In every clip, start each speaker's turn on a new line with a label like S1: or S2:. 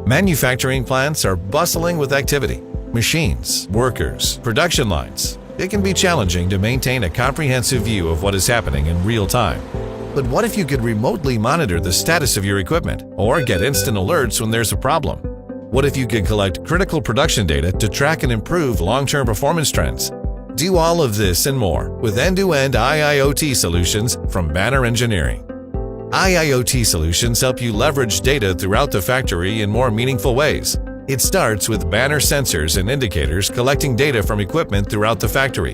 S1: Manufacturing plants are bustling with activity. Machines, workers, production lines. It can be challenging to maintain a comprehensive view of what is happening in real time. But what if you could remotely monitor the status of your equipment or get instant alerts when there's a problem? What if you could collect critical production data to track and improve long-term performance trends? Do all of this and more with end-to-end IIoT solutions from Banner Engineering. IIoT solutions help you leverage data throughout the factory in more meaningful ways. It starts with Banner sensors and indicators collecting data from equipment throughout the factory.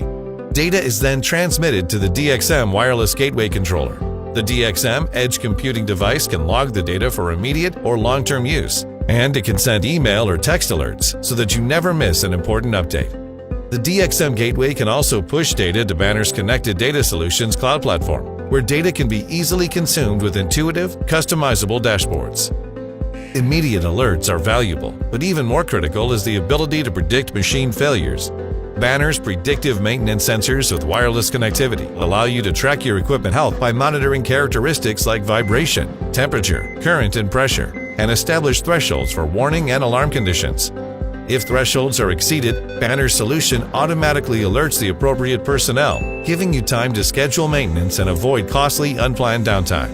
S1: Data is then transmitted to the DXM wireless gateway controller. The DXM edge computing device can log the data for immediate or long-term use, and it can send email or text alerts so that you never miss an important update. The DXM gateway can also push data to Banner's Connected Data Solutions cloud platform, where data can be easily consumed with intuitive, customizable dashboards. Immediate alerts are valuable, but even more critical is the ability to predict machine failures. Banner's predictive maintenance sensors with wireless connectivity allow you to track your equipment health by monitoring characteristics like vibration, temperature, current, and pressure, and establish thresholds for warning and alarm conditions. If thresholds are exceeded, Banner's solution automatically alerts the appropriate personnel, giving you time to schedule maintenance and avoid costly, unplanned downtime.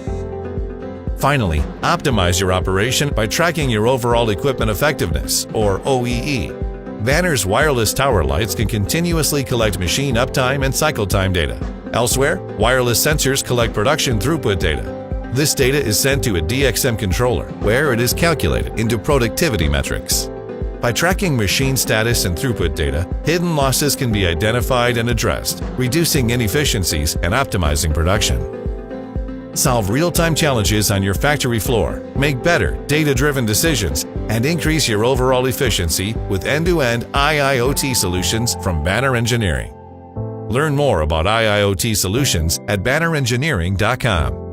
S1: Finally, optimize your operation by tracking your overall equipment effectiveness, or OEE. Banner's wireless tower lights can continuously collect machine uptime and cycle time data. Elsewhere, wireless sensors collect production throughput data. This data is sent to a DXM controller, where it is calculated into productivity metrics. By tracking machine status and throughput data, hidden losses can be identified and addressed, reducing inefficiencies and optimizing production. Solve real-time challenges on your factory floor, make better, data-driven decisions, and increase your overall efficiency with end-to-end IIoT solutions from Banner Engineering. Learn more about IIoT solutions at bannerengineering.com.